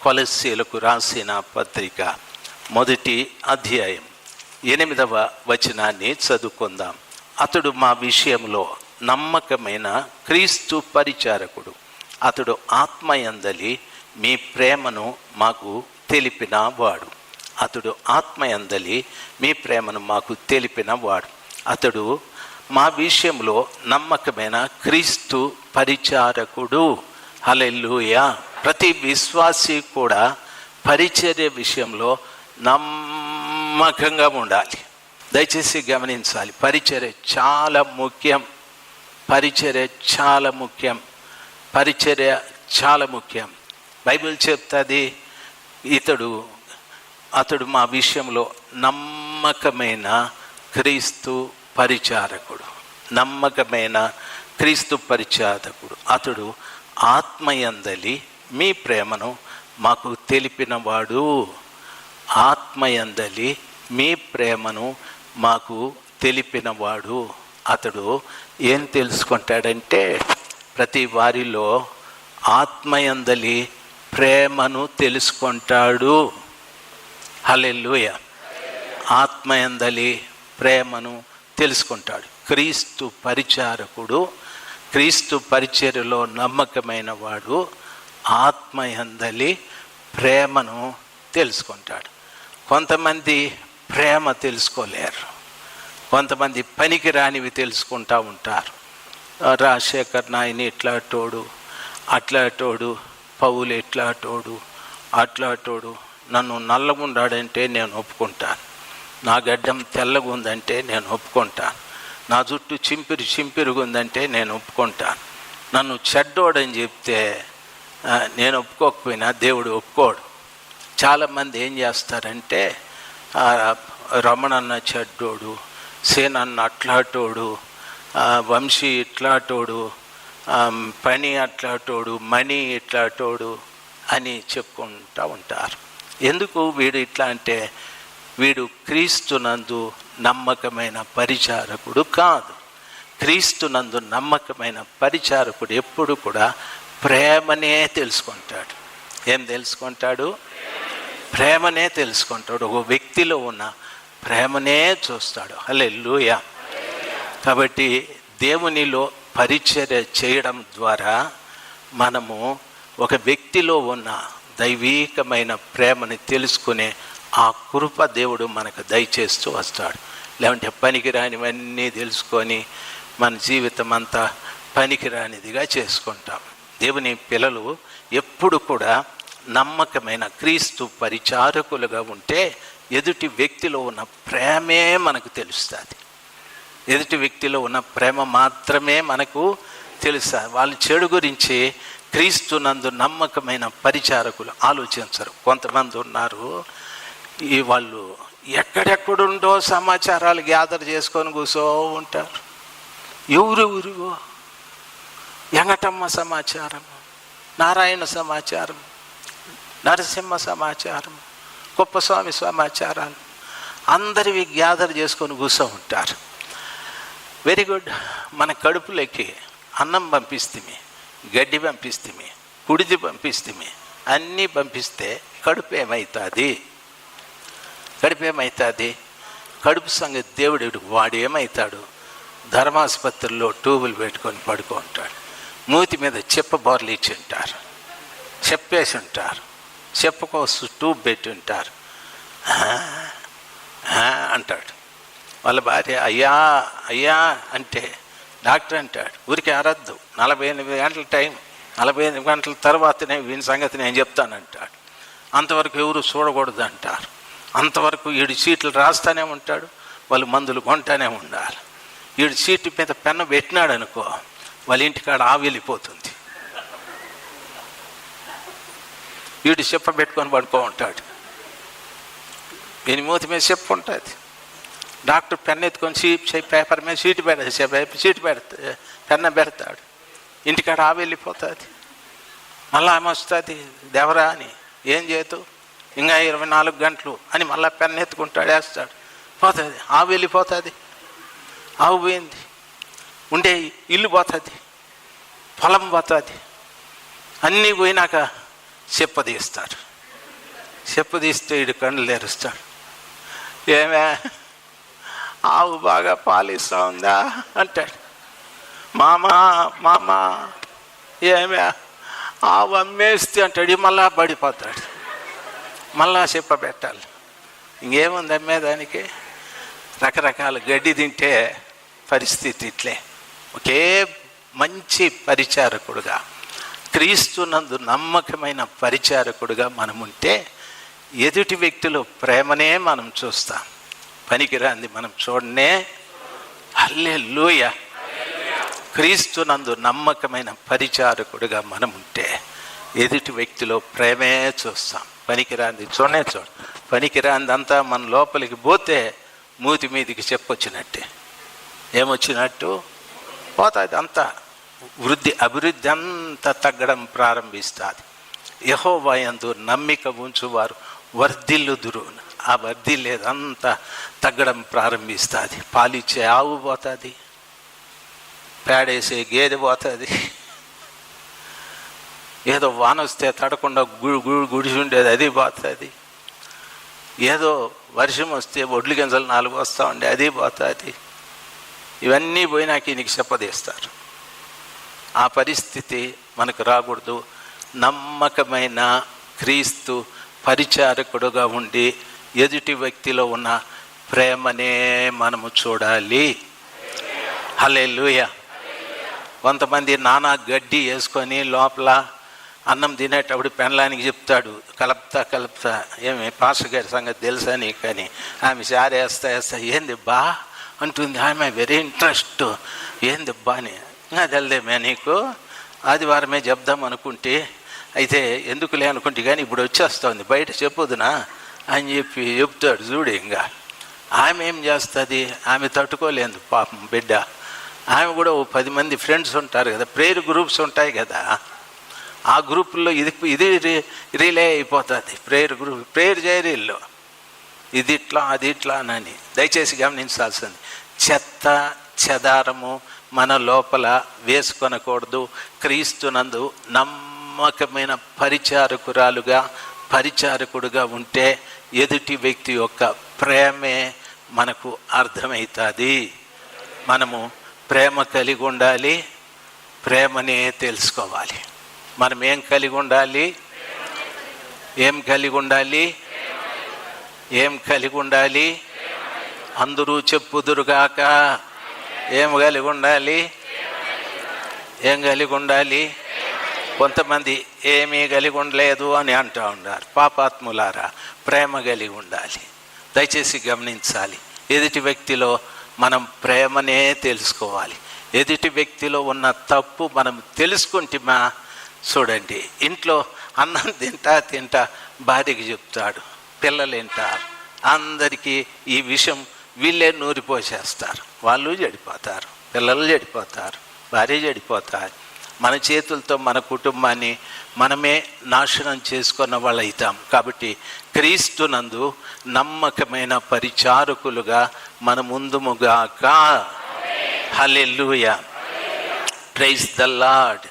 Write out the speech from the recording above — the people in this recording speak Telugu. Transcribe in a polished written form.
కొలస్సీలకు రాసిన పత్రిక 1వ అధ్యాయం 8వ వచనాన్ని చదువుకుందాం. అతడు మా విషయంలో నమ్మకమైన క్రీస్తు పరిచారకుడు. అతడు ఆత్మయందలి మీ ప్రేమను మాకు తెలిపిన వాడు. అతడు ఆత్మయందలి మీ ప్రేమను మాకు తెలిపిన వాడు. అతడు మా విషయంలో నమ్మకమైన క్రీస్తు పరిచారకుడు. హల్లెలూయా. ప్రతి విశ్వాసి కూడా పరిచర్య విషయంలో నమ్మకంగా ఉండాలి. దయచేసి గమనించాలి, పరిచర్య చాలా ముఖ్యం. పరిచర్య చాలా ముఖ్యం. పరిచర్య చాలా ముఖ్యం. బైబిల్ చెప్తుంది, అతడు మా విషయంలో నమ్మకమైన క్రీస్తు పరిచారకుడు. నమ్మకమైన క్రీస్తు పరిచారకుడు. అతడు ఆత్మయందలి మీ ప్రేమను మాకు తెలిపినవాడు. ఆత్మయందలి మీ ప్రేమను మాకు తెలిపినవాడు. అతడు ఏం తెలుసుకుంటాడంటే, ప్రతి వారిలో ఆత్మయందలి ప్రేమను తెలుసుకుంటాడు. హల్లెలూయా. ఆత్మయందలి ప్రేమను తెలుసుకుంటాడు. క్రీస్తు పరిచారకుడు, క్రీస్తు పరిచర్యలో నమ్మకమైన వాడు ఆత్మయందలి ప్రేమను తెలుసుకుంటాడు. కొంతమంది ప్రేమ తెలుసుకోలేరు. కొంతమంది పనికి రానివి తెలుసుకుంటూ ఉంటారు. రాజశేఖర్ నాయని ఇట్లాటోడు, అట్లాటోడు, పౌలు ఇట్లాటోడు, అట్లాటోడు. నన్ను నల్లగుండాడంటే నేను ఒప్పుకుంటాను. నా గడ్డం తెల్లగా ఉందంటే నేను ఒప్పుకుంటాను. నా జుట్టు చింపిరుగుందంటే నేను ఒప్పుకుంటాను. నన్ను చెడ్డోడని చెప్తే నేను ఒప్పుకోకపోయినా దేవుడు ఒప్పుకోడు. చాలామంది ఏం చేస్తారంటే, రమణన్న చెడ్డోడు, సేనన్న అట్లాటోడు, వంశీ ఇట్లాటోడు, పని అట్లాటోడు, మణి ఇట్లాటోడు అని చెప్పుకుంటూ ఉంటారు. ఎందుకు వీడు ఇట్లా అంటే, వీడు క్రీస్తునందు నమ్మకమైన పరిచారకుడు కాదు. క్రీస్తునందు నమ్మకమైన పరిచారకుడు ఎప్పుడు కూడా ప్రేమనే తెలుసుకుంటాడు. ఏం తెలుసుకుంటాడు? ప్రేమనే తెలుసుకుంటాడు. ఒక వ్యక్తిలో ఉన్న ప్రేమనే చూస్తాడు. హల్లెలూయా. కాబట్టి దేవునిలో పరిచర్య చేయడం ద్వారా మనము ఒక వ్యక్తిలో ఉన్న దైవీకమైన ప్రేమని తెలుసుకునే ఆ కృప దేవుడు మనకు దయచేస్తూ వస్తాడు. లేదంటే పనికిరానివన్నీ తెలుసుకొని మన జీవితం అంతా పనికిరానిదిగా చేసుకుంటాం. దేవుని పిల్లలు ఎప్పుడు కూడా నమ్మకమైన క్రీస్తు పరిచారకులుగా ఉంటే ఎదుటి వ్యక్తిలో ఉన్న ప్రేమే మనకు తెలుస్తుంది. ఎదుటి వ్యక్తిలో ఉన్న ప్రేమ మాత్రమే మనకు తెలుస్తుంది. వాళ్ళ చెడు గురించి క్రీస్తునందు నమ్మకమైన పరిచారకులు ఆలోచించరు. కొంతమంది ఉన్నారు, వాళ్ళు ఎక్కడెక్కడుండో సమాచారాలు గ్యాదర్ చేసుకొని కూర్చో ఉంటారు. ఎవరు ఎంగటమ్మ సమాచారం, నారాయణ సమాచారం, నరసింహ సమాచారం, కుప్పస్వామి సమాచారాలు అందరివి గ్యాదర్ చేసుకొని కూర్చో ఉంటారు. Very good. మన కడుపులోకి అన్నం పంపిస్తే, గడ్డి పంపిస్తే, కుడిది పంపిస్తే, అన్నీ పంపిస్తే కడుపు ఏమవుతుంది? కడుపు ఏమవుతుంది? కడుపు సంగతి దేవుడు వాడు ఏమవుతాడు? ధర్మాసుపత్రిలో ట్యూబులు పెట్టుకొని పడుకుంటాడు. మూతి మీద చెప్ప బోర్లు ఇచ్చి ఉంటారు, చెప్పేసి ఉంటారు, చెప్పుకోసం ట్యూబ్ పెట్టి ఉంటారు. అంటాడు. వాళ్ళ భార్య అయ్యా అయ్యా అంటే డాక్టర్ అంటాడు, ఊరికి అరద్దు, 48 గంటల టైం, 48 గంటల తర్వాతనే వీని సంగతి నేను చెప్తానంటాడు. అంతవరకు ఎవరు చూడకూడదు అంటారు. అంతవరకు 7 చీట్లు రాస్తానే ఉంటాడు, వాళ్ళు మందులు కొంటానే ఉండాలి. 7 చీట్ల మీద పెన్ను పెట్టినాడు అనుకో, వాళ్ళ ఇంటికాడ ఆవి వెళ్ళిపోతుంది. 7 చెప్ప పెట్టుకొని పడుకో ఉంటాడు. వీని మూతి మీద చెప్పు ఉంటుంది. డాక్టర్ పెన్ను ఎత్తుకొని పేపర్ మీద సీటు పెన్న పెడతాడు. ఇంటికాడ ఆవి వెళ్ళిపోతుంది. మళ్ళీ ఆమె వస్తుంది, దేవరా అని ఏం చేతు ఇంకా 24 గంటలు అని మళ్ళీ పెన్ను ఎత్తుకుంటాడు, వేస్తాడు, పోతుంది, ఆవు వెళ్ళిపోతుంది. ఆవు పోయింది, ఉండే ఇల్లు పోతుంది, పొలం పోతుంది, అన్నీ పోయినాక చెప్పదీస్తారు. చెప్పు తీస్తే ఇడు కళ్ళు తెరుస్తాడు. ఏమే ఆవు బాగా పాలిస్తూ ఉందా అంటాడు. మామా ఏమే ఆవు అమ్మేస్తే అంటాడు. మళ్ళా పడిపోతాడు. మళ్ళా చెప్పబెట్టాలి. ఇంకేముంది అమ్మేదానికి? రకరకాల గడ్డి తింటే పరిస్థితి ఇట్లే. ఒకే మంచి పరిచారకుడుగా, క్రీస్తునందు నమ్మకమైన పరిచారకుడుగా మనముంటే ఎదుటి వ్యక్తిలో ప్రేమనే మనం చూస్తాం, పనికిరాంది మనం చూడనే. హల్లెలూయా. క్రీస్తునందు నమ్మకమైన పరిచారకుడుగా మనముంటే ఎదుటి వ్యక్తిలో ప్రేమే చూస్తాం, పనికిరాంది చూడనే చూడ. పనికిరాందంతా మన లోపలికి పోతే మూతి మీదికి చెప్పొచ్చినట్టే. ఏమొచ్చినట్టు పోతుంది అంతా. అభివృద్ధి అంతా తగ్గడం ప్రారంభిస్తుంది. యెహోవా యందు నమ్మిక ఉంచువారు వర్ధిల్లుదురు. ఆ వర్ధిల్లేదంతా తగ్గడం ప్రారంభిస్తుంది. పాలిచ్చే ఆవు పోతుంది, పేడేసే గేదె పోతుంది, ఏదో వాన వస్తే తడకుండా గుడిసి ఉండేది అది పోతుంది, ఏదో వర్షం వస్తే ఒడ్లు గింజలు 4 వస్తూ ఉండే అది పోతుంది. ఇవన్నీ పోయినాక నీకు చెప్పదీస్తారు. ఆ పరిస్థితి మనకు రాకూడదు. నమ్మకమైన క్రీస్తు పరిచారకుడుగా ఉండి ఎదుటి వ్యక్తిలో ఉన్న ప్రేమనే మనము చూడాలి. హల్లెలూయా. కొంతమంది నానా గడ్డి వేసుకొని లోపల అన్నం తినేటప్పుడు పెనలానికి చెప్తాడు, కలుపుతా ఏమి పాస్టర్ గారి సంగతి తెలుసా నీకు? కానీ ఆమె వేస్తా ఏంది బా అంటుంది. ఆమె వెరీ ఇంట్రెస్ట్. ఏంది బా అని. ఇంకా తెలదేమే నీకు, ఆదివారమే చెప్దాం అనుకుంటే, అయితే ఎందుకులే అనుకుంటే కానీ ఇప్పుడు వచ్చేస్తుంది బయట చెప్పొద్దునా అని చెప్తాడు. చూడు, ఇంకా ఆమె ఏం చేస్తుంది? ఆమె తట్టుకోలేదు పాపం బిడ్డ. ఆమె కూడా 10 మంది ఫ్రెండ్స్ ఉంటారు కదా, ప్రేయర్ గ్రూప్స్ ఉంటాయి కదా, ఆ గ్రూపుల్లో ఇది రిలే అయిపోతుంది. ప్రేయర్ గ్రూప్ ప్రేయర్ చేయరీల్లో ఇది ఇట్లా అది ఇట్లా అని దయచేసి గమనించాల్సింది. చెత్త చెదారము మన లోపల వేసుకొనకూడదు. క్రీస్తునందు నమ్మకమైన పరిచారకుడుగా ఉంటే ఎదుటి వ్యక్తి యొక్క ప్రేమే మనకు అర్థమవుతుంది. మనము ప్రేమ కలిగి ఉండాలి, ప్రేమనే తెలుసుకోవాలి. మనం ఏం కలిగి ఉండాలి? అందరూ చెప్పుదురుగాక. ఏం కలిగి ఉండాలి? కొంతమంది ఏమీ కలిగి ఉండలేదు అని అంటూ ఉన్నారు. పాపాత్ములారా, ప్రేమ కలిగి ఉండాలి. దయచేసి గమనించాలి. ఎదుటి వ్యక్తిలో మనం ప్రేమనే తెలుసుకోవాలి. ఎదుటి వ్యక్తిలో ఉన్న తప్పు మనం తెలుసుకుంటేమా, చూడండి, ఇంట్లో అన్నం తింటా భార్యకి చెప్తాడు, పిల్లలు వింటారు, అందరికీ ఈ విషయం వీళ్ళే నూరిపోసేస్తారు. వాళ్ళు చెడిపోతారు, పిల్లలు చెడిపోతారు, భార్య చెడిపోతారు. మన చేతులతో మన కుటుంబాన్ని మనమే నాశనం చేసుకున్న వాళ్ళు అవుతాం. కాబట్టి క్రీస్తునందు నమ్మకమైన పరిచారకులుగా మన ముందుముగాక. హల్లెలూయా. Praise the lord.